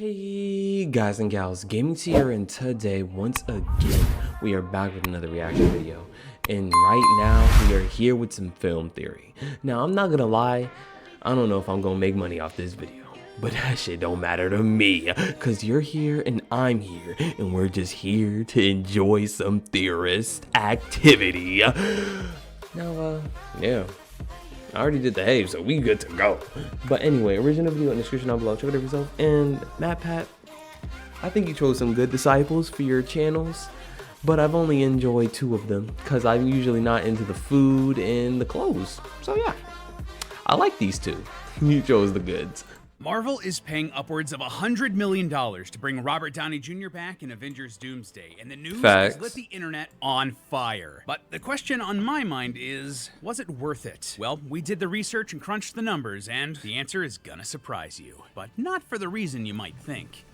Hey guys and gals, Gaming here, and today, once again, we are back with another reaction video. And right now, we are here with some film theory. Now, I'm not gonna lie, I don't know if I'm gonna make money off this video. But that shit don't matter to me, cause you're here and I'm here, and we're just here to enjoy some theorist activity. Now, yeah. I already did the hay, so we good to go. But anyway, original video in the description down below. Check it out yourself. And MatPat, I think you chose some good disciples for your channels, but I've only enjoyed 2 of them because I'm usually not into the food and the clothes. So yeah, I like these 2. You chose the goods. Marvel is paying upwards of $100 million to bring Robert Downey Jr. back in Avengers Doomsday, and the news has lit the internet on fire. But the question on my mind is, was it worth it? Well, we did the research and crunched the numbers, and the answer is gonna surprise you. But not for the reason you might think.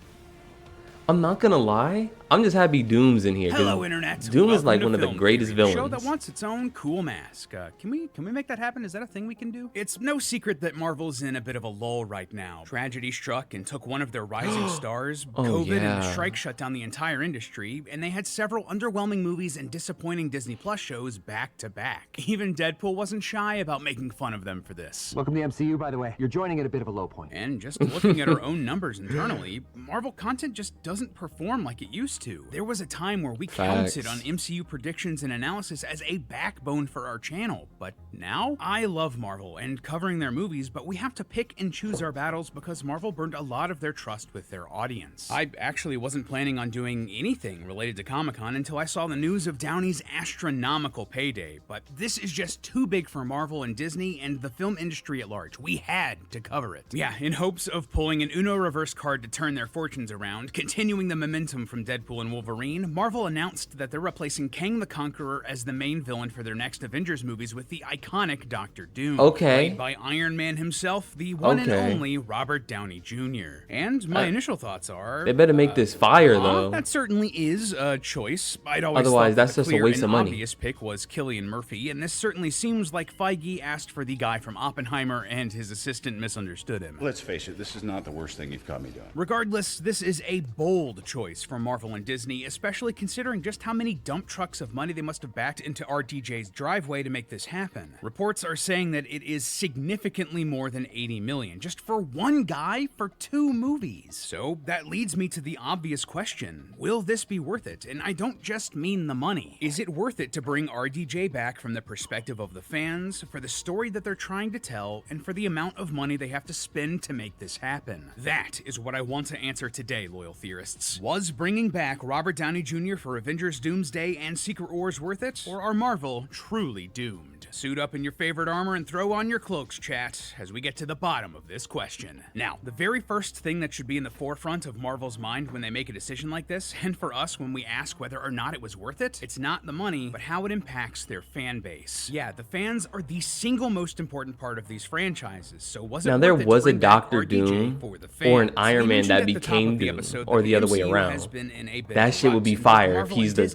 I'm not gonna lie, I'm just happy Doom's in here. Hello, Internet. Doom is like one of the greatest villains. Show that wants its own cool mask. Can we make that happen? Is that a thing we can do? It's no secret that Marvel's in a bit of a lull right now. Tragedy struck and took one of their rising stars. COVID and the strike shut down the entire industry, and they had several underwhelming movies and disappointing Disney Plus shows back to back. Even Deadpool wasn't shy about making fun of them for this. Welcome to the MCU, by the way. You're joining at a bit of a low point. And just looking at our own numbers internally, Marvel content just doesn't perform like it used to. There was a time where we counted on MCU predictions and analysis as a backbone for our channel, but now I love Marvel and covering their movies, but we have to pick and choose our battles because Marvel burned a lot of their trust with their audience. I actually wasn't planning on doing anything related to Comic-Con until I saw the news of Downey's astronomical payday, but this is just too big for Marvel and Disney and the film industry at large. We had to cover it. Yeah, in hopes of pulling an Uno reverse card to turn their fortunes around, continuing the momentum from Deadpool and Wolverine, Marvel announced that they're replacing Kang the Conqueror as the main villain for their next Avengers movies with the iconic Doctor Doom. Played by Iron Man himself, the one and only Robert Downey Jr. And my initial thoughts are... They better make this fire, though. That certainly is a choice. I'd always Otherwise, that's thought just a waste of money. The obvious pick was Cillian Murphy, and this certainly seems like Feige asked for the guy from Oppenheimer and his assistant misunderstood him. Let's face it, this is not the worst thing you've caught me doing. Regardless, this is a bold choice for Marvel and Disney, especially considering just how many dump trucks of money they must have backed into RDJ's driveway to make this happen. Reports are saying that it is significantly more than $80 million, just for one guy for 2 movies. So that leads me to the obvious question, will this be worth it? And I don't just mean the money. Is it worth it to bring RDJ back from the perspective of the fans, for the story that they're trying to tell, and for the amount of money they have to spend to make this happen? That is what I want to answer today, loyal theorists. Was bringing back Robert Downey Jr. for Avengers Doomsday and Secret Wars worth it? Or are Marvel truly doomed? Suit up in your favorite armor and throw on your cloaks, chat, as we get to the bottom of this question. Now, the very first thing that should be in the forefront of Marvel's mind when they make a decision like this, and for us when we ask whether or not it was worth it, it's not the money, but how it impacts their fan base. Yeah, the fans are the single most important part of these franchises, so was it now there was a Doctor Doom or an Iron Man that became Doom, or the other way around. That shit would be fire if he's the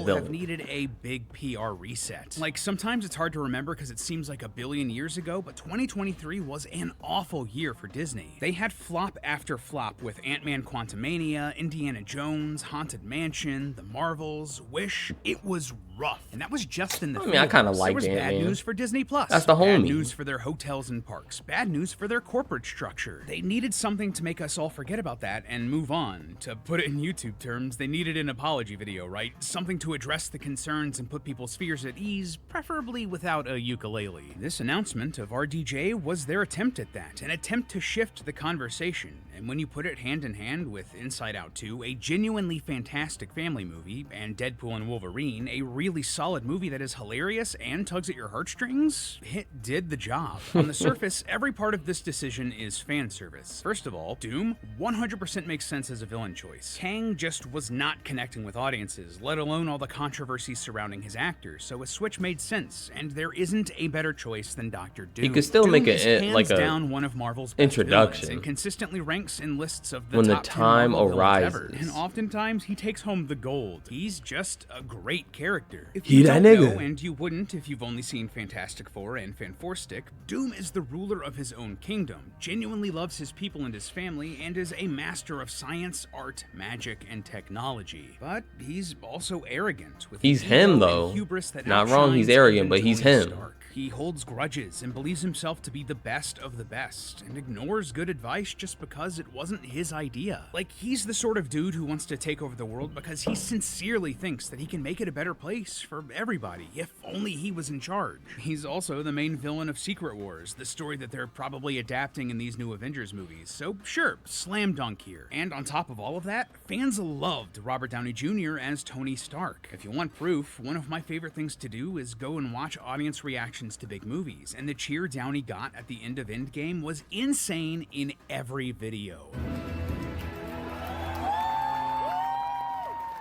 villain. Have needed a big PR reset. Like, sometimes it's hard to remember because it seems like a billion years ago, but 2023 was an awful year for Disney. They had flop after flop with Ant-Man Quantumania, Indiana Jones, Haunted Mansion, The Marvels, Wish. It was rough, and that was just in the I kind of like Ant-Man. Bad news for Disney Plus. That's the homie. Bad news for their hotels and parks. Bad news for their corporate structure. They needed something to make us all forget about that and move on. To put it in YouTube terms, they needed an apology video, right? Something to address the concerns and put people's fears at ease, preferably without a ukulele. This announcement of RDJ was their attempt at that, an attempt to shift the conversation. And when you put it hand in hand with Inside Out 2, a genuinely fantastic family movie, and Deadpool and Wolverine, a really solid movie that is hilarious and tugs at your heartstrings, it did the job. On the surface, every part of this decision is fan service. First of all, Doom 100% makes sense as a villain choice. Kang just was not connecting with audiences, let alone all the controversy surrounding his actors, so a switch made sense, and there isn't a better choice than Dr. Doom. He could still Doom make is it hands like a down one of Marvel's best introduction villains and consistently ranks in lists of the when the top 10 time Marvel villains arises. ever. And oftentimes he takes home the gold. He's just a great character. If He you that don't nigga. know, and you wouldn't if you've only seen Fantastic Four and Fanforstic, Doom is the ruler of his own kingdom, genuinely loves his people and his family, and is a master of science, art, magic, and technology. But he's also arrogant. With He's an him, ego though. and hubris that Not wrong, he's outshines arrogant, even but he's Tony him. Stark. He holds grudges and believes himself to be the best of the best, and ignores good advice just because it wasn't his idea. Like, he's the sort of dude who wants to take over the world because he sincerely thinks that he can make it a better place for everybody, if only he was in charge. He's also the main villain of Secret Wars, the story that they're probably adapting in these new Avengers movies, so sure, slam dunk here. And on top of all of that, fans loved Robert Downey Jr. as Tony Stark. If you want proof, one of my favorite things to do is go and watch audience reactions to big movies, and the cheer Downey got at the end of Endgame was insane in every video.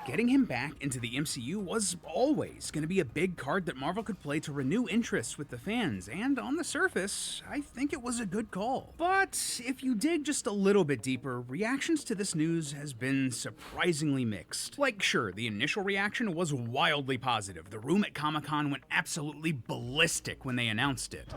Getting him back into the MCU was always going to be a big card that Marvel could play to renew interest with the fans, and on the surface, I think it was a good call. But if you dig just a little bit deeper, reactions to this news has been surprisingly mixed. Like, sure, the initial reaction was wildly positive. The room at Comic-Con went absolutely ballistic when they announced it.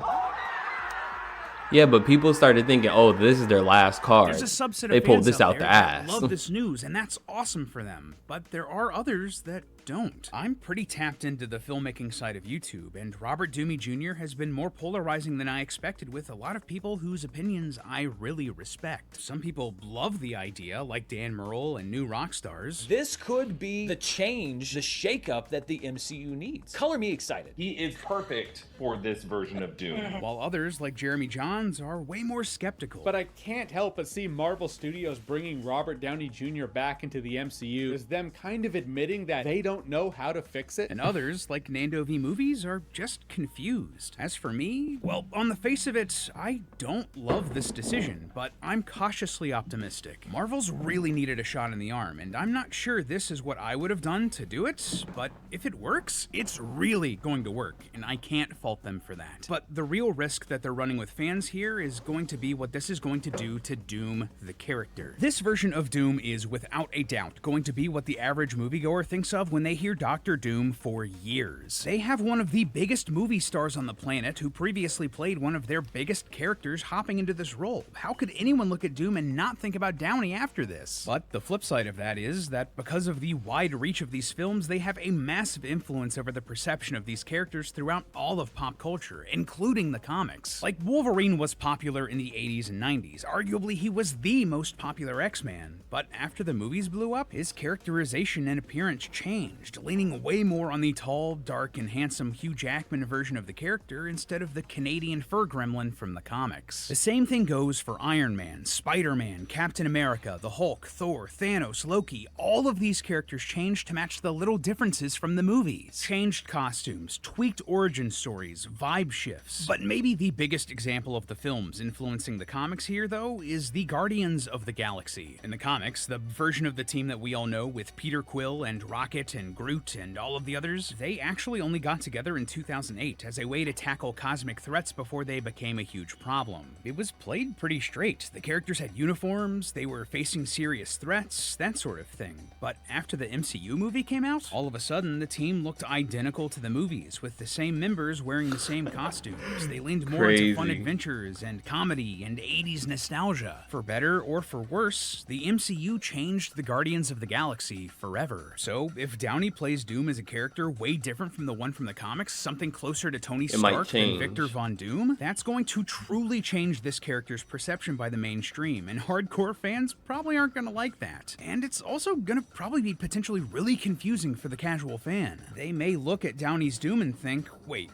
Yeah, but people started thinking, oh, this is their last card. There's a subset of they pulled fans this out there the that ass. love this news, and that's awesome for them. But there are others that don't. I'm pretty tapped into the filmmaking side of YouTube, and Robert Downey Jr. has been more polarizing than I expected with a lot of people whose opinions I really respect. Some people love the idea, like Dan Murrell and New Rockstars. This could be the change, the shakeup that the MCU needs. Color me excited. He is perfect for this version of Doom. While others, like Jeremy Johns, are way more skeptical. But I can't help but see Marvel Studios bringing Robert Downey Jr. back into the MCU as them kind of admitting that they don't know how to fix it. And others, like Nando V Movies, are just confused. As for me, well, on the face of it, I don't love this decision, but I'm cautiously optimistic. Marvel's really needed a shot in the arm, and I'm not sure this is what I would have done to do it, but if it works, it's really going to work, and I can't fault them for that. But the real risk that they're running with fans here is going to be what this is going to do to Doom, the character. This version of Doom is, without a doubt, going to be what the average moviegoer thinks of when they hear Dr. Doom for years. They have one of the biggest movie stars on the planet who previously played one of their biggest characters hopping into this role. How could anyone look at Doom and not think about Downey after this? But the flip side of that is that because of the wide reach of these films, they have a massive influence over the perception of these characters throughout all of pop culture, including the comics. Like, Wolverine was popular in the 80s and 90s. Arguably, he was the most popular X-Man. But after the movies blew up, his characterization and appearance changed, leaning way more on the tall, dark, and handsome Hugh Jackman version of the character instead of the Canadian fur gremlin from the comics. The same thing goes for Iron Man, Spider-Man, Captain America, the Hulk, Thor, Thanos, Loki. All of these characters changed to match the little differences from the movies. Changed costumes, tweaked origin stories, vibe shifts. But maybe the biggest example of the films influencing the comics here, though, is the Guardians of the Galaxy. In the comics, the version of the team that we all know with Peter Quill and Rocket and Groot and all of the others, they actually only got together in 2008 as a way to tackle cosmic threats before they became a huge problem. It was played pretty straight. The characters had uniforms, they were facing serious threats, that sort of thing. But after the MCU movie came out, all of a sudden the team looked identical to the movies, with the same members wearing the same costumes. They leaned more into fun adventures and comedy and 80s nostalgia. For better or for worse, the MCU changed the Guardians of the Galaxy forever. So if Downey plays Doom as a character way different from the one from the comics, something closer to Tony Stark than Victor Von Doom, that's going to truly change this character's perception by the mainstream, and hardcore fans probably aren't going to like that. And it's also going to probably be potentially really confusing for the casual fan. They may look at Downey's Doom and think, wait,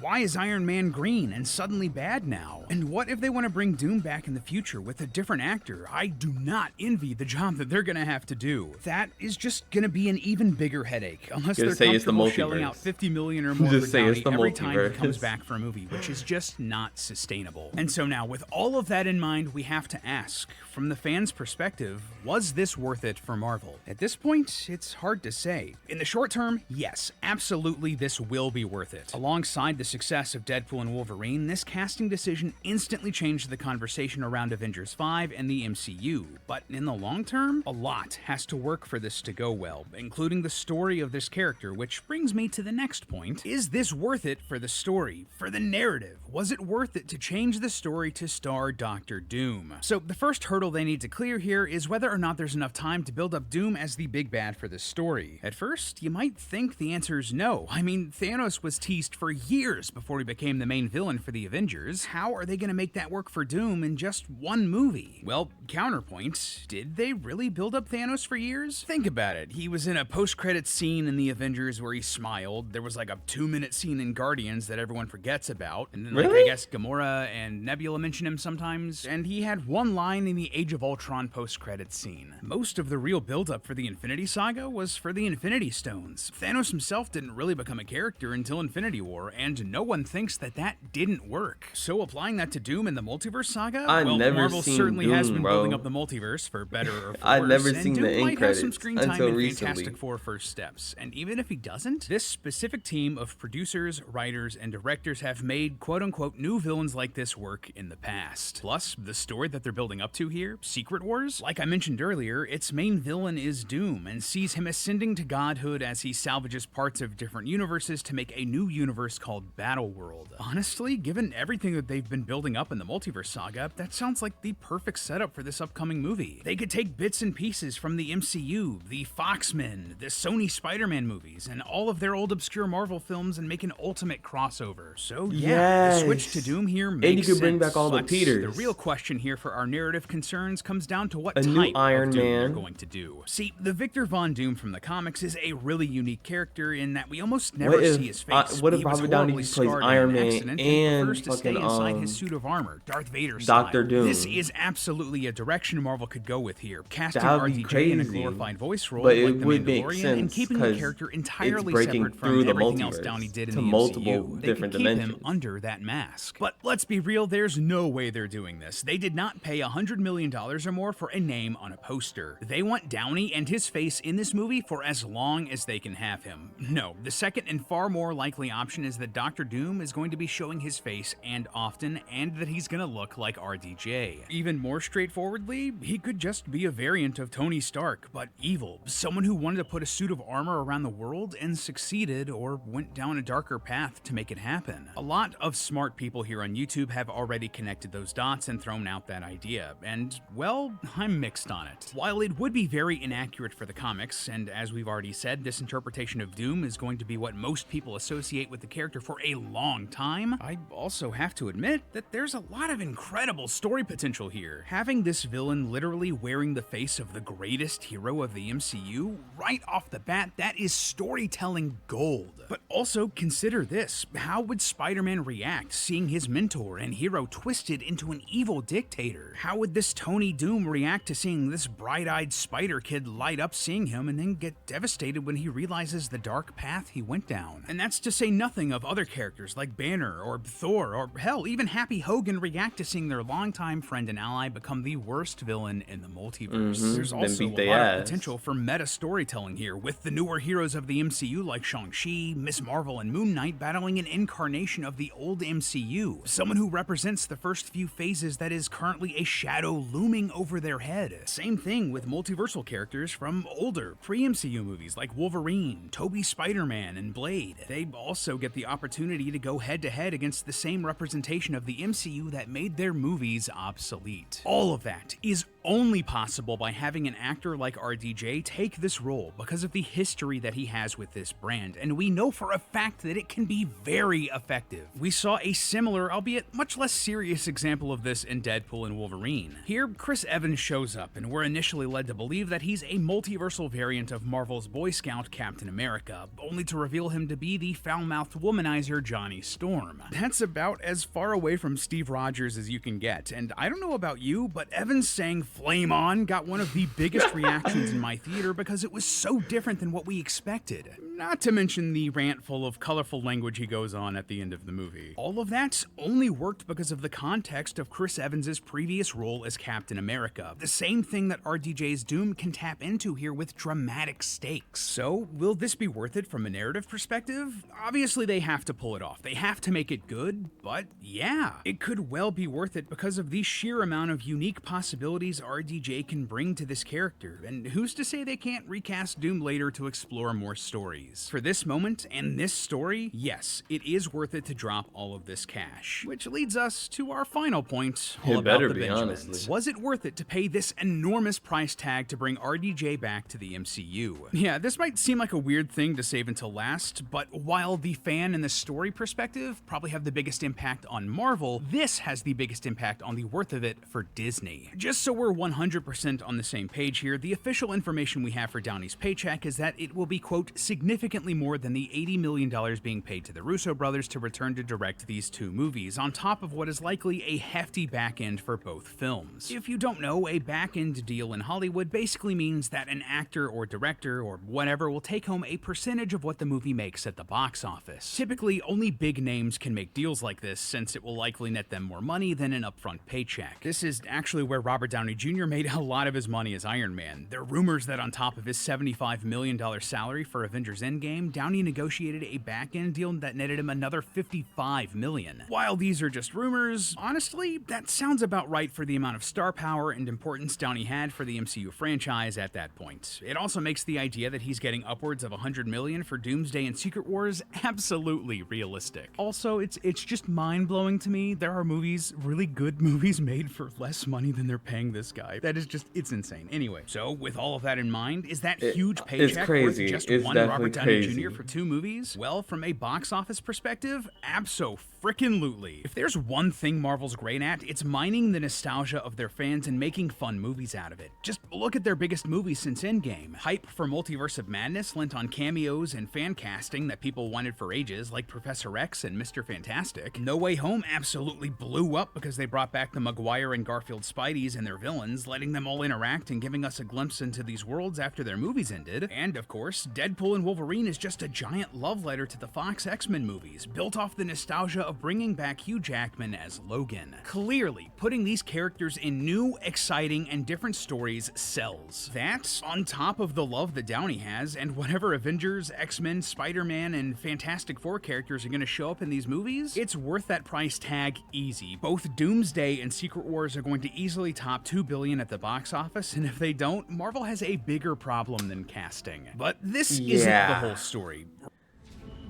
why is Iron Man green and suddenly bad now? And what if they want to bring Doom back in the future with a different actor? I do not envy the job that they're going to have to do. That is just going to be an even even bigger headache, unless they're Just say it's the comfortable shelling out multiverse. $50 million or more Just for say it's Downey the every time he comes multiverse. back for a movie, which is just not sustainable. And so now, with all of that in mind, we have to ask, from the fans' perspective, was this worth it for Marvel? At this point, it's hard to say. In the short term, yes, absolutely this will be worth it. Alongside the success of Deadpool and Wolverine, this casting decision instantly changed the conversation around Avengers 5 and the MCU. But in the long term, a lot has to work for this to go well, including the story of this character, which brings me to the next point. Is this worth it for the story, for the narrative? Was it worth it to change the story to star Doctor Doom? So the first hurdle they need to clear here is whether or not there's enough time to build up Doom as the big bad for this story. At first, you might think the answer is no. I mean, Thanos was teased for years before he became the main villain for the Avengers. How are they going to make that work for Doom in just one movie? Well, counterpoint, did they really build up Thanos for years? Think about it. He was in a post-credits scene in the Avengers where he smiled. There was like a 2-minute scene in Guardians that everyone forgets about. And then, I guess Gamora and Nebula mention him sometimes. And he had one line in the Age of Ultron post-credits scene. Most of the real build-up for the Infinity Saga was for the Infinity Stones. Thanos himself didn't really become a character until Infinity War, and no one thinks that that didn't work. So applying that to Doom in the Multiverse Saga, Marvel certainly has been building up the multiverse for better or for worse. I've never seen the end credits some screen time until in recently. Fantastic Four First Steps, and even if he doesn't, this specific team of producers, writers, and directors have made quote-unquote new villains like this work in the past. Plus, the story that they're building up to here, Secret Wars, like I mentioned earlier, its main villain is Doom, and sees him ascending to godhood as he salvages parts of different universes to make a new universe called Battleworld. Honestly, given everything that they've been building up in the Multiverse Saga, that sounds like the perfect setup for this upcoming movie. They could take bits and pieces from the MCU, the Fox-Men, the Sony Spider-Man movies, and all of their old obscure Marvel films and make an ultimate crossover. So yeah, the switch to Doom here makes sense. And you could bring back all the But Peters. the real question here for our narrative concerns comes down to what A type new Iron of Doom Man. you're going to do. See, the Victor Von Doom from the comics is a really unique character in that we almost never see his face. What if He was Robert Downey horribly plays scarred in Iron an Man accident and prefers to stay fucking, inside his suit of armor, Darth Vader style. Dr. Doom? This is absolutely a direction Marvel could go with here, casting That'd be RDJ in a crazy. glorified voice role But like it the would make Mandalorian and sense keeping the 'cause character it's entirely breaking separate through from the everything else multiverse Downey did in to the multiple MCU. They different could keep him dimensions. under that mask. But let's be real, there's no way they're doing this. They did not pay $100 million or more for a name on a poster. They want Downey and his face in this movie for as long as they can have him. No, the second and far more likely option is that Doctor Doom is going to be showing his face and often, and that he's gonna look like RDJ. Even more straightforwardly, he could just be a variant of Tony Stark, but evil. Someone who wanted to put a suit of armor around the world and succeeded, or went down a darker path to make it happen. A lot of smart people here on YouTube have already connected those dots and thrown out that idea, and, well, I'm mixed on it. While it would be very inaccurate for the comics, and as we've already said, this interpretation of Doom is going to be what most people associate with the character for a long time, I also have to admit that there's a lot of incredible story potential here. Having this villain literally wearing the face of the greatest hero of the MCU, right off the bat, that is storytelling gold. But also consider this, how would Spider-Man react seeing his mentor and hero twisted into an evil dictator? How would this Tony Doom react to seeing this bright-eyed spider kid light up seeing him and then get devastated when he realizes the dark path he went down? And that's to say nothing of other characters like Banner or Thor, or hell, even Happy Hogan react to seeing their longtime friend and ally become the worst villain in the multiverse. There's also a lot of potential for meta storytelling here, with the newer heroes of the MCU like Shang-Chi, Miss Marvel, and Moon Knight battling an incarnation of the old MCU, someone who represents the first few phases that is currently a shadow looming over their head. Same thing with multiversal characters from older, pre-MCU movies like Wolverine, Tobey Spider-Man, and Blade. They also get the opportunity to go head-to-head against the same representation of the MCU that made their movies obsolete. All of that is only possible by having an actor like RDJ take this role because of the history that he has with this brand, and we know for a fact that it can be very effective. We saw a similar, albeit much less serious example of this in Deadpool and Wolverine. Here, Chris Evans shows up, and we're initially led to believe that he's a multiversal variant of Marvel's Boy Scout Captain America, only to reveal him to be the foul-mouthed womanizer Johnny Storm. That's about as far away from Steve Rogers as you can get, and I don't know about you, but Evans saying Flame On got one of the biggest reactions in my theater because it was so different than what we expected. Not to mention the rant full of colorful language he goes on at the end of the movie. All of that only worked because of the context of Chris Evans' previous role as Captain America. The same thing that RDJ's Doom can tap into here with dramatic stakes. So, will this be worth it from a narrative perspective? Obviously they have to pull it off. They have to make it good, but yeah, it could well be worth it because of the sheer amount of unique possibilities RDJ can bring to this character. And who's to say they can't recast Doom later to explore more stories? For this moment and this story, yes, it is worth it to drop all of this cash. Which leads us to our final point, all about better the be, Benjamins. honestly. Was it worth it to pay this enormous price tag to bring RDJ back to the MCU? Yeah, this might seem like a weird thing to save until last, but while the fan and the story perspective probably have the biggest impact on Marvel, this has the biggest impact on the worth of it for Disney. Just so we're 100% on the same page here, the official information we have for Downey's paycheck is that it will be, quote, significantly more than the $80 million being paid to the Russo brothers to return to direct these two movies, on top of what is likely a hefty back end for both films. If you don't know, a back end deal in Hollywood basically means that an actor or director or whatever will take home a percentage of what the movie makes at the box office. Typically, only big names can make deals like this, since it will likely net them more money than an upfront paycheck. This is actually where Robert Downey Jr. made a lot of his money as Iron Man. There are rumors that on top of his $75 million salary for Avengers Endgame, Downey negotiated a back-end deal that netted him another $55 million. While these are just rumors, honestly, that sounds about right for the amount of star power and importance Downey had for the MCU franchise at that point. It also makes the idea that he's getting upwards of $100 million for Doomsday and Secret Wars absolutely realistic. Also, it's just mind-blowing to me. There are movies, really good movies, made for less money than they're paying this guy. That is just, it's insane. Anyway, so with all of that in mind, is that huge paycheck worth just one Robert Downey Jr. for two movies? Well, from a box office perspective, abso-frickin-lutely. If there's one thing Marvel's great at, it's mining the nostalgia of their fans and making fun movies out of it. Just look at their biggest movie since Endgame. Hype for Multiverse of Madness lent on cameos and fan casting that people wanted for ages, like Professor X and Mr. Fantastic. No Way Home absolutely blew up because they brought back the Maguire and Garfield Spideys and their villains, letting them all interact and giving us a glimpse into these worlds after their movies ended. And of course, Deadpool and Wolverine is just a giant love letter to the Fox X-Men movies, built off the nostalgia of bringing back Hugh Jackman as Logan. Clearly, putting these characters in new, exciting, and different stories sells. That, on top of the love that Downey has, and whatever Avengers, X-Men, Spider-Man, and Fantastic Four characters are going to show up in these movies, it's worth that price tag easy. Both Doomsday and Secret Wars are going to easily top $2 billion at the box office, and if they don't, Marvel has a bigger problem than casting. But this isn't the whole story.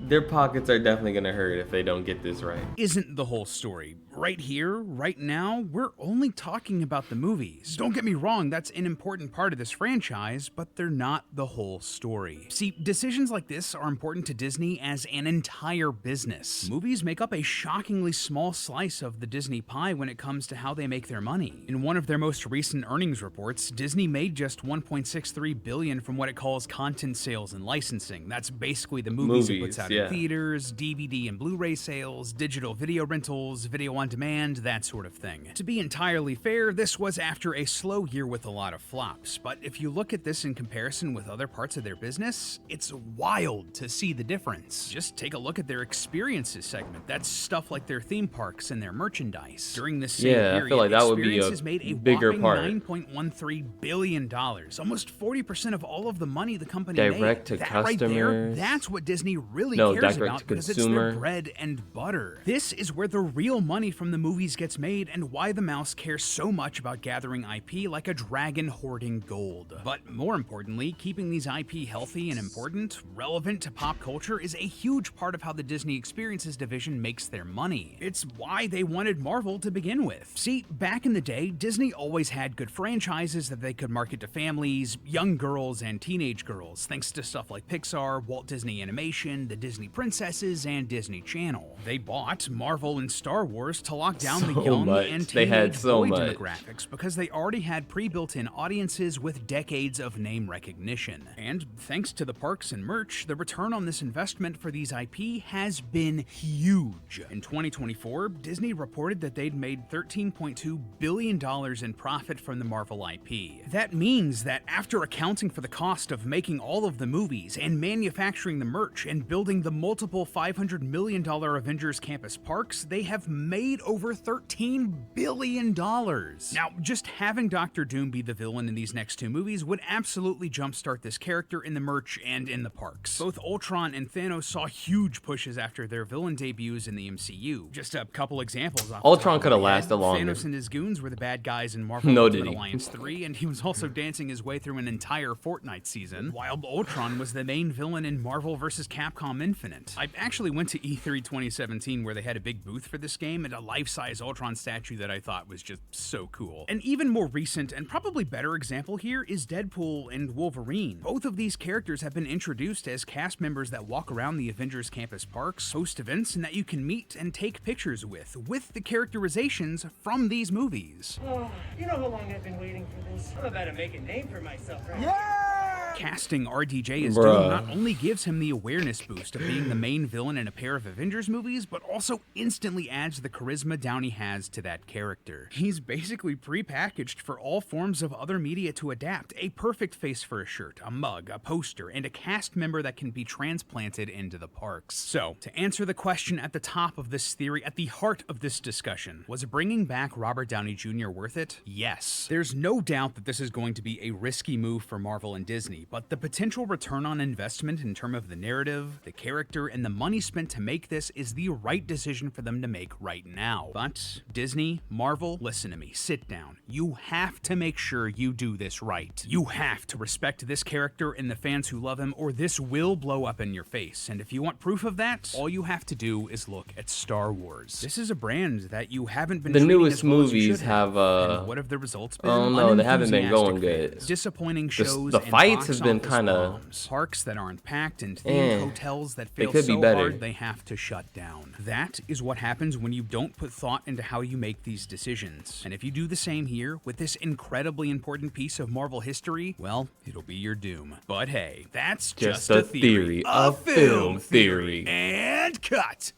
Their pockets are definitely gonna hurt if they don't get this right. Isn't the whole story. Right here, right now, we're only talking about the movies. Don't get me wrong, that's an important part of this franchise, but they're not the whole story. See, decisions like this are important to Disney as an entire business. Movies make up a shockingly small slice of the Disney pie when it comes to how they make their money. In one of their most recent earnings reports, Disney made just $1.63 billion from what it calls content sales and licensing. That's basically the movies it puts out in theaters, DVD and Blu-ray sales, digital video rentals, video on demand, that sort of thing. To be entirely fair, this was after a slow year with a lot of flops, but if you look at this in comparison with other parts of their business, it's wild to see the difference. Just take a look at their experiences segment. That's stuff like their theme parks and their merchandise. During this same period, I feel like that would be a made a bigger part. $9.13 billion, almost 40% of all of the money the company Direct made. to That customers. Right there, that's what Disney really cares direct about to because it's consumer. their bread and butter. This is where the real money from the movies gets made and why the mouse cares so much about gathering IP like a dragon hoarding gold. But more importantly, keeping these IP healthy and important, relevant to pop culture is a huge part of how the Disney Experiences division makes their money. It's why they wanted Marvel to begin with. See, back in the day, Disney always had good franchises that they could market to families, young girls, and teenage girls, thanks to stuff like Pixar, Walt Disney Animation, the Disney Disney Princesses and Disney Channel. They bought Marvel and Star Wars to lock down the So young much. and They had teenage so boy much. demographics because they already had pre-built-in audiences with decades of name recognition. And thanks to the parks and merch, the return on this investment for these IP has been huge. In 2024, Disney reported that they'd made $13.2 billion in profit from the Marvel IP. That means that after accounting for the cost of making all of the movies and manufacturing the merch and building the multiple $500 million Avengers Campus parks, they have made over $13 billion. Now, just having Doctor Doom be the villain in these next two movies would absolutely jumpstart this character in the merch and in the parks. Both Ultron and Thanos saw huge pushes after their villain debuts in the MCU. Just a couple examples. Ultron could have lasted longer. Thanos and his goons were the bad guys in Marvel No, Ultimate did he? Alliance 3, and he was also dancing his way through an entire Fortnite season, while Ultron was the main villain in Marvel vs. Capcom Infinite. I actually went to E3 2017 where they had a big booth for this game and a life-size Ultron statue that I thought was just so cool. An even more recent and probably better example here is Deadpool and Wolverine. Both of these characters have been introduced as cast members that walk around the Avengers Campus parks, host events, and that you can meet and take pictures with the characterizations from these movies. Oh, you know how long I've been waiting for this? I'm about to make a name for myself right now. Casting RDJ as Bruh. Doom not only gives him the awareness boost of being the main villain in a pair of Avengers movies, but also instantly adds the charisma Downey has to that character. He's basically pre-packaged for all forms of other media to adapt, a perfect face for a shirt, a mug, a poster, and a cast member that can be transplanted into the parks. So, to answer the question at the top of this theory, at the heart of this discussion, was bringing back Robert Downey Jr. worth it? Yes. There's no doubt that this is going to be a risky move for Marvel and Disney, but the potential return on investment in terms of the narrative, the character, and the money spent to make this is the right decision for them to make right now. But Disney, Marvel, listen to me, sit down. You have to make sure you do this right. You have to respect this character and the fans who love him, or this will blow up in your face. And if you want proof of that, all you have to do is look at Star Wars. This is a brand that you haven't been The treating newest as well as you movies should have, And what have the results been? oh no, they haven't been going Unenthusiastic good. fans, disappointing shows, the and fights box have been office kinda- bombs. Parks that aren't packed and themed hotels that They fail could be so better. hard they have to shut down. That is what happens when you don't put thought into how you make these decisions. And if you do the same here with this incredibly important piece of Marvel history, well, it'll be your doom. But hey, that's just a theory. A film theory. And cut.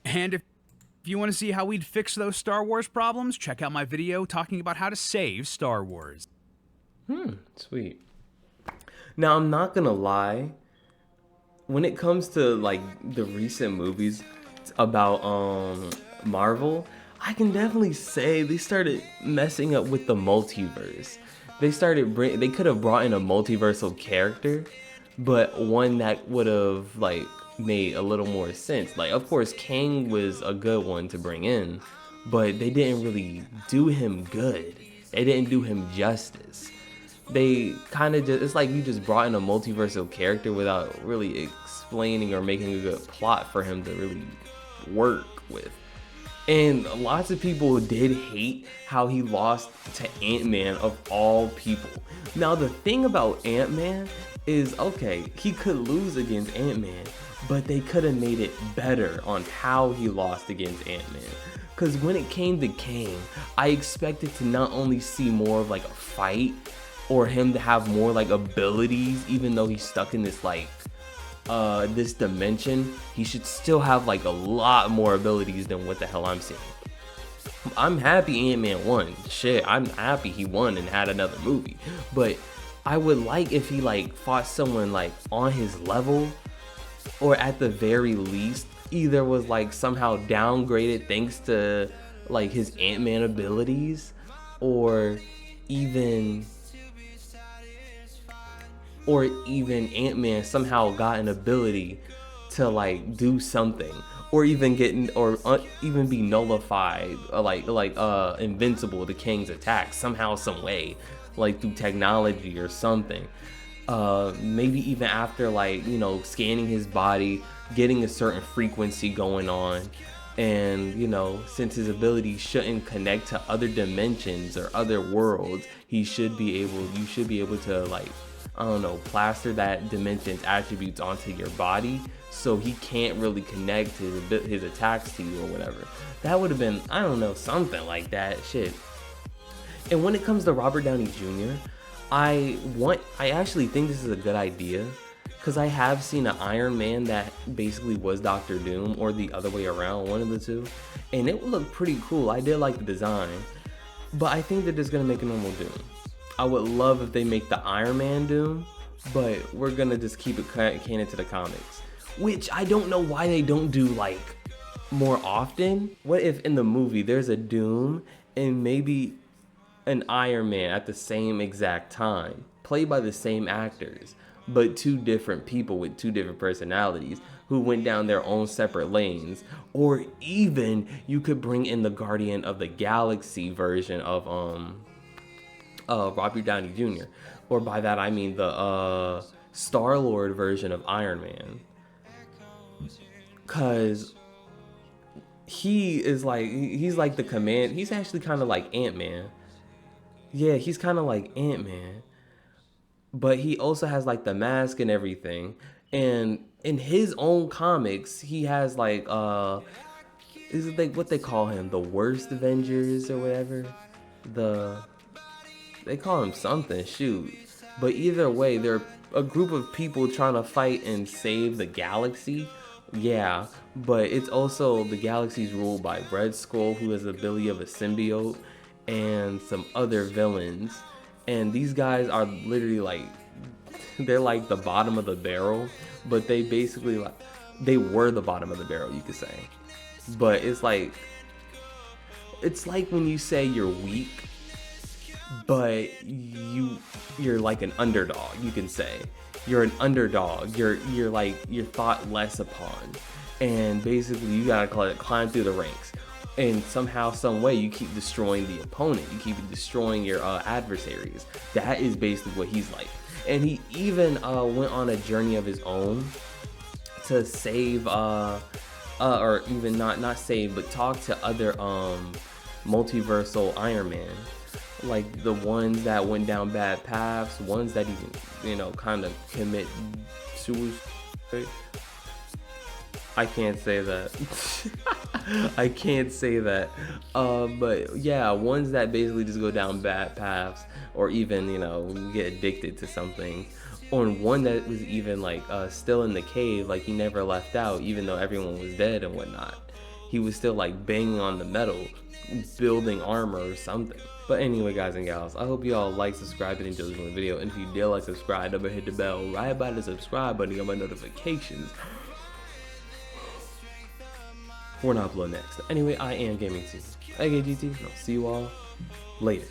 And if you want to see how we'd fix those Star Wars problems, check out my video talking about how to save Star Wars. Sweet. Now, I'm not gonna lie. When it comes to like the recent movies about Marvel, I can definitely say they started messing up with the multiverse. They could have brought in a multiversal character, but one that would have like made a little more sense. Like, of course, Kang was a good one to bring in, but they didn't really do him good. They didn't do him justice. They kind of just, it's like you just brought in a multiversal character without really explaining or making a good plot for him to really work with. And lots of people did hate how he lost to Ant-Man of all people. Now the thing about Ant-Man is, okay, he could lose against Ant-Man, but they could have made it better on how he lost against Ant-Man. Because when it came to Kang, I expected to not only see more of like a fight, or him to have more like abilities, even though he's stuck in this like this dimension, he should still have like a lot more abilities than what the hell I'm seeing. I'm happy Ant-Man won. Shit, I'm happy he won and had another movie. But I would like if he like fought someone like on his level, or at the very least either was like somehow downgraded thanks to like his Ant-Man abilities, or even Ant-Man somehow got an ability to like do something, or even even be nullified, invincible to Kang's attack somehow, some way, like through technology or something. Maybe even after like, you know, scanning his body, getting a certain frequency going on, and you know, since his ability shouldn't connect to other dimensions or other worlds, you should be able to like I don't know, plaster that Dimension's attributes onto your body, so he can't really connect his attacks to you or whatever. That would have been, I don't know, something like that. Shit. And when it comes to Robert Downey Jr., I actually think this is a good idea, because I have seen an Iron Man that basically was Doctor Doom, or the other way around, one of the two, and it would look pretty cool. I did like the design, but I think they're just gonna make a normal Doom. I would love if they make the Iron Man Doom, but we're gonna just keep it canon to the comics, which I don't know why they don't do like more often. What if in the movie there's a Doom and maybe an Iron Man at the same exact time, played by the same actors, but two different people with two different personalities who went down their own separate lanes? Or even you could bring in the Guardian of the Galaxy version of Robert Downey Jr. Or by that I mean the Star-Lord version of Iron Man. Cause he's like the command. He's actually kind of like Ant-Man. Yeah, he's kind of like Ant-Man. But he also has like the mask and everything. And in his own comics, he has like is it like what they call him? The worst Avengers or whatever? They call him something, shoot. But either way, they're a group of people trying to fight and save the galaxy. Yeah, but it's also the galaxy's ruled by Red Skull, who has the ability of a symbiote, and some other villains. And these guys are literally like, they're like the bottom of the barrel, but they basically like, they were the bottom of the barrel, you could say. But it's like when you say you're weak, but you're like an underdog, you can say. You're an underdog. You're thought less upon, and basically you gotta climb through the ranks, and somehow, some way, you keep destroying the opponent. You keep destroying your adversaries. That is basically what he's like. And he even went on a journey of his own to save, or even not save, but talk to other multiversal Iron Man. Like the ones that went down bad paths, ones that even, kind of commit suicide. I can't say that. I can't say that. But yeah, ones that basically just go down bad paths, or even, get addicted to something. Or one that was even like still in the cave, like he never left out, even though everyone was dead and whatnot. He was still like banging on the metal, building armor or something. But anyway, guys and gals, I hope you all like, subscribe, and enjoy the video. And if you did like, subscribe, don't hit the bell right by the subscribe button to get my notifications for when I upload next. Anyway, I am Gaming T. AKGT. I'll see you all later.